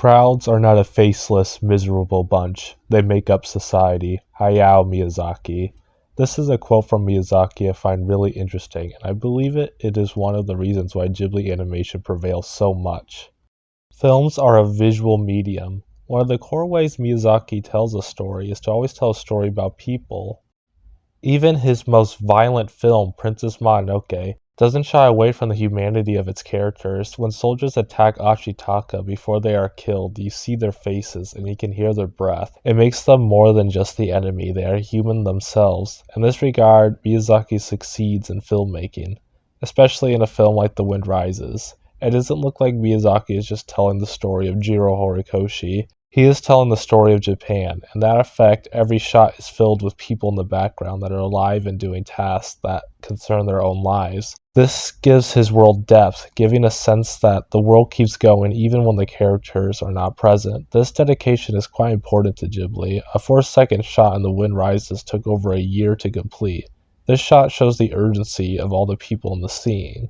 Crowds are not a faceless, miserable bunch. They make up society. Hayao Miyazaki. This is a quote from Miyazaki I find really interesting, and I believe it is one of the reasons why Ghibli animation prevails so much. Films are a visual medium. One of the core ways Miyazaki tells a story is to always tell a story about people. Even his most violent film, Princess Mononoke, doesn't shy away from the humanity of its characters. When soldiers attack Ashitaka before they are killed, you see their faces and you can hear their breath. It makes them more than just the enemy, they are human themselves. In this regard, Miyazaki succeeds in filmmaking, especially in a film like The Wind Rises. It doesn't look like Miyazaki is just telling the story of Jiro Horikoshi. He is telling the story of Japan, and that effect, every shot is filled with people in the background that are alive and doing tasks that concern their own lives. This gives his world depth, giving a sense that the world keeps going even when the characters are not present. This dedication is quite important to Ghibli. A 4-second shot in The Wind Rises took over a year to complete. This shot shows the urgency of all the people in the scene,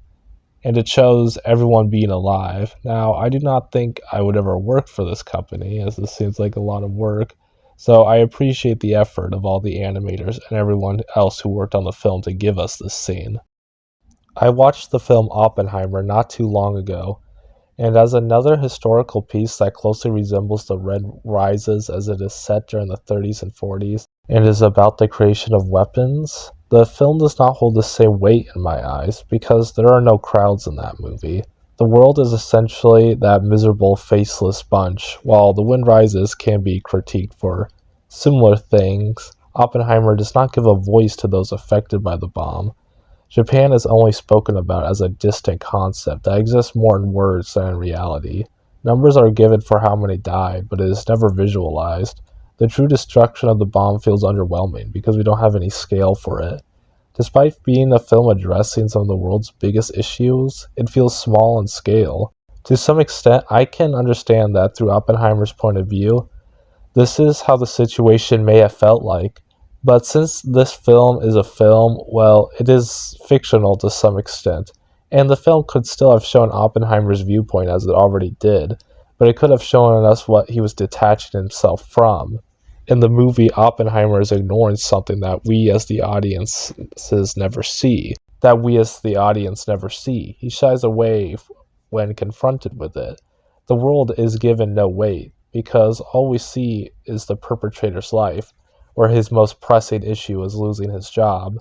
and it shows everyone being alive. Now, I do not think I would ever work for this company, as this seems like a lot of work, so I appreciate the effort of all the animators and everyone else who worked on the film to give us this scene. I watched the film Oppenheimer not too long ago, and as another historical piece that closely resembles The Red Rises as it is set during the 30s and 40s and is about the creation of weapons, the film does not hold the same weight in my eyes because there are no crowds in that movie. The world is essentially that miserable, faceless bunch. While The Wind Rises can be critiqued for similar things, Oppenheimer does not give a voice to those affected by the bomb. Japan is only spoken about as a distant concept that exists more in words than in reality. Numbers are given for how many died, but it is never visualized. The true destruction of the bomb feels underwhelming because we don't have any scale for it. Despite being a film addressing some of the world's biggest issues, it feels small in scale. To some extent, I can understand that through Oppenheimer's point of view, this is how the situation may have felt like. But since this film is a film, well, it is fictional to some extent. And the film could still have shown Oppenheimer's viewpoint as it already did, but it could have shown us what he was detaching himself from. In the movie, Oppenheimer is ignoring something that we as the audiences never see. That we as the audience never see. He shies away when confronted with it. The world is given no weight, because all we see is the perpetrator's life, where his most pressing issue is losing his job.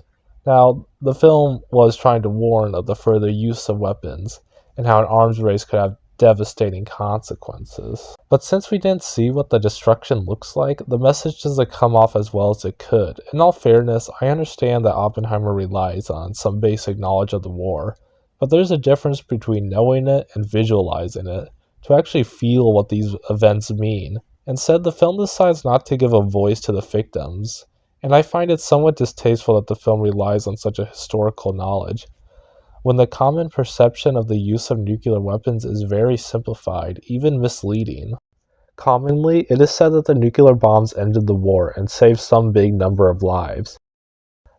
Now, the film was trying to warn of the further use of weapons, and how an arms race could have devastating consequences. But since we didn't see what the destruction looks like, the message doesn't come off as well as it could. In all fairness, I understand that Oppenheimer relies on some basic knowledge of the war, but there's a difference between knowing it and visualizing it, to actually feel what these events mean. Instead, the film decides not to give a voice to the victims, and I find it somewhat distasteful that the film relies on such a historical knowledge, when the common perception of the use of nuclear weapons is very simplified, even misleading. Commonly, it is said that the nuclear bombs ended the war and saved some big number of lives.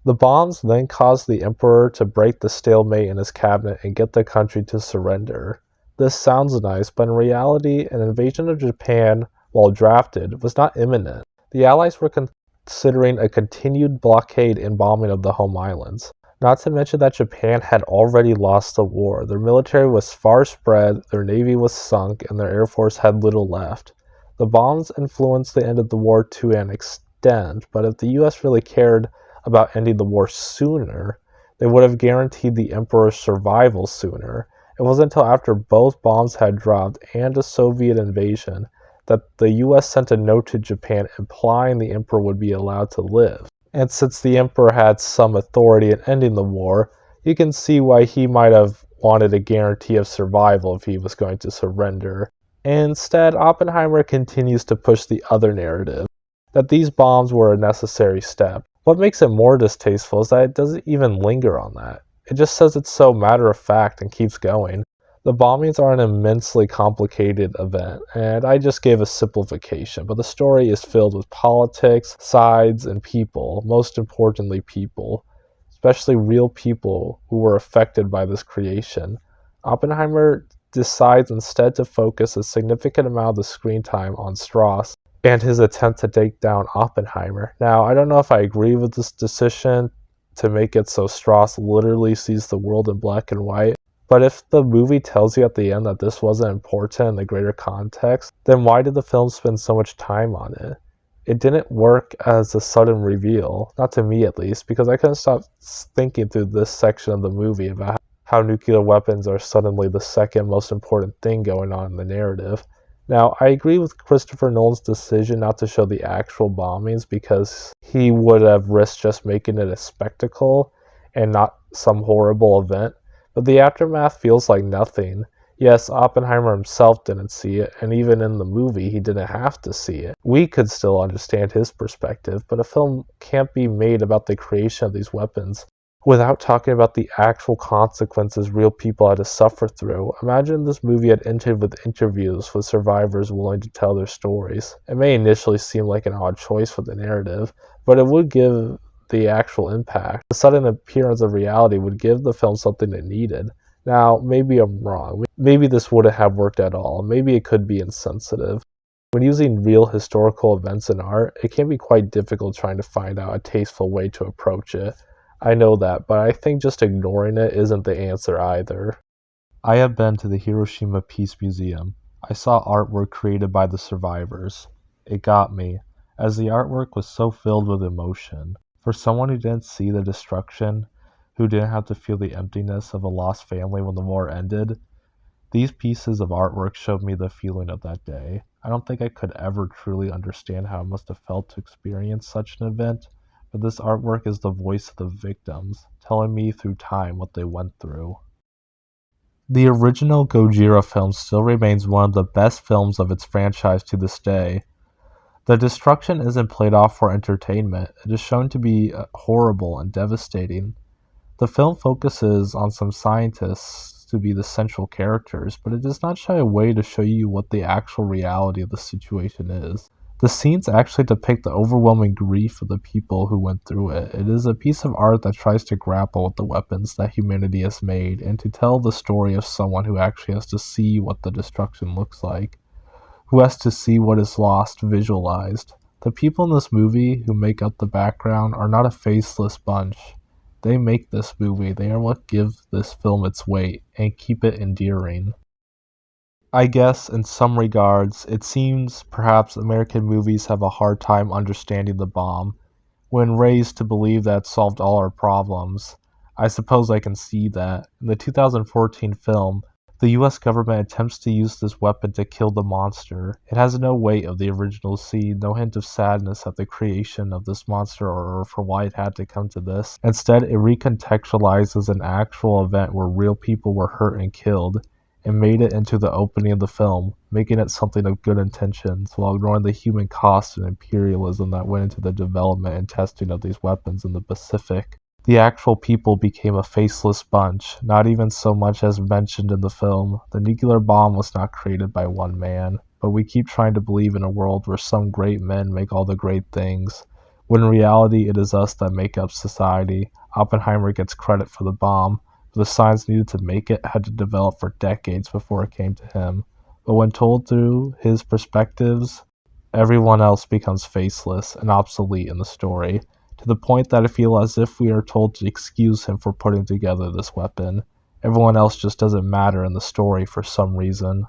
The bombs then caused the emperor to break the stalemate in his cabinet and get the country to surrender. This sounds nice, but in reality, an invasion of Japan, while drafted, was not imminent. The Allies were considering a continued blockade and bombing of the home islands. Not to mention that Japan had already lost the war. Their military was far spread, their navy was sunk, and their air force had little left. The bombs influenced the end of the war to an extent, but if the US really cared about ending the war sooner, they would have guaranteed the emperor's survival sooner. It wasn't until after both bombs had dropped and a Soviet invasion that the US sent a note to Japan implying the emperor would be allowed to live. And since the emperor had some authority in ending the war, you can see why he might have wanted a guarantee of survival if he was going to surrender. Instead, Oppenheimer continues to push the other narrative, that these bombs were a necessary step. What makes it more distasteful is that it doesn't even linger on that. It just says it's so matter-of-fact and keeps going. The bombings are an immensely complicated event, and I just gave a simplification, but the story is filled with politics, sides, and people, most importantly people, especially real people who were affected by this creation. Oppenheimer decides instead to focus a significant amount of the screen time on Strauss and his attempt to take down Oppenheimer. Now, I don't know if I agree with this decision to make it so Strauss literally sees the world in black and white, but if the movie tells you at the end that this wasn't important in the greater context, then why did the film spend so much time on it? It didn't work as a sudden reveal, not to me at least, because I couldn't stop thinking through this section of the movie about how nuclear weapons are suddenly the second most important thing going on in the narrative. Now, I agree with Christopher Nolan's decision not to show the actual bombings because he would have risked just making it a spectacle and not some horrible event, but the aftermath feels like nothing. Yes, Oppenheimer himself didn't see it, and even in the movie, he didn't have to see it. We could still understand his perspective, but a film can't be made about the creation of these weapons without talking about the actual consequences real people had to suffer through. Imagine this movie had ended with interviews with survivors willing to tell their stories. It may initially seem like an odd choice for the narrative, but it would give the actual impact. The sudden appearance of reality would give the film something it needed. Now, maybe I'm wrong. Maybe this wouldn't have worked at all. Maybe it could be insensitive. When using real historical events in art, it can be quite difficult trying to find out a tasteful way to approach it. I know that, but I think just ignoring it isn't the answer either. I have been to the Hiroshima Peace Museum. I saw artwork created by the survivors. It got me, as the artwork was so filled with emotion. For someone who didn't see the destruction, who didn't have to feel the emptiness of a lost family when the war ended, these pieces of artwork showed me the feeling of that day. I don't think I could ever truly understand how it must have felt to experience such an event, but this artwork is the voice of the victims, telling me through time what they went through. The original Gojira film still remains one of the best films of its franchise to this day. The destruction isn't played off for entertainment, it is shown to be horrible and devastating. The film focuses on some scientists to be the central characters, but it does not shy away to show you what the actual reality of the situation is. The scenes actually depict the overwhelming grief of the people who went through it. It is a piece of art that tries to grapple with the weapons that humanity has made and to tell the story of someone who actually has to see what the destruction looks like, who has to see what is lost visualized. The people in this movie who make up the background are not a faceless bunch. They make this movie. They are what give this film its weight and keep it endearing. I guess in some regards, it seems perhaps American movies have a hard time understanding the bomb. When raised to believe that it solved all our problems, I suppose I can see that. In the 2014 film, the US government attempts to use this weapon to kill the monster. It has no weight of the original scene, no hint of sadness at the creation of this monster or for why it had to come to this. Instead, it recontextualizes an actual event where real people were hurt and killed, and made it into the opening of the film, making it something of good intentions, while ignoring the human cost and imperialism that went into the development and testing of these weapons in the Pacific. The actual people became a faceless bunch, not even so much as mentioned in the film. The nuclear bomb was not created by one man, but we keep trying to believe in a world where some great men make all the great things, when in reality it is us that make up society. Oppenheimer gets credit for the bomb, but the science needed to make it had to develop for decades before it came to him. But when told through his perspectives, everyone else becomes faceless and obsolete in the story, to the point that I feel as if we are told to excuse him for putting together this weapon. Everyone else just doesn't matter in the story for some reason.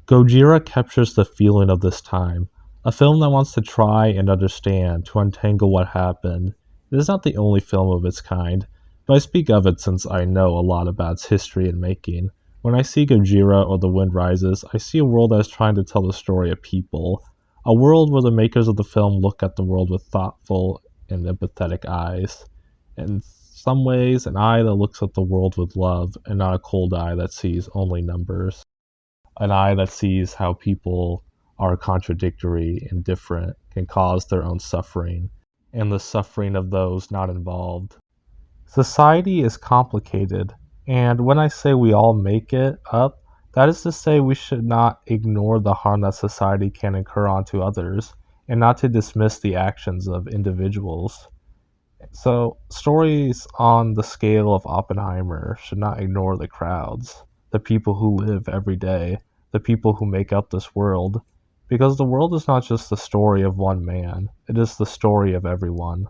Gojira captures the feeling of this time, a film that wants to try and understand, to untangle what happened. It is not the only film of its kind, but I speak of it since I know a lot about its history and making. When I see Gojira or The Wind Rises, I see a world that is trying to tell the story of people, a world where the makers of the film look at the world with thoughtful and empathetic eyes. In some ways, an eye that looks at the world with love, and not a cold eye that sees only numbers. An eye that sees how people are contradictory and different, can cause their own suffering, and the suffering of those not involved. Society is complicated, and when I say we all make it up, that is to say we should not ignore the harm that society can incur onto others, and not to dismiss the actions of individuals. So, stories on the scale of Oppenheimer should not ignore the crowds. the people who live every day, the people who make up this world. Because the world is not just the story of one man, it is the story of everyone.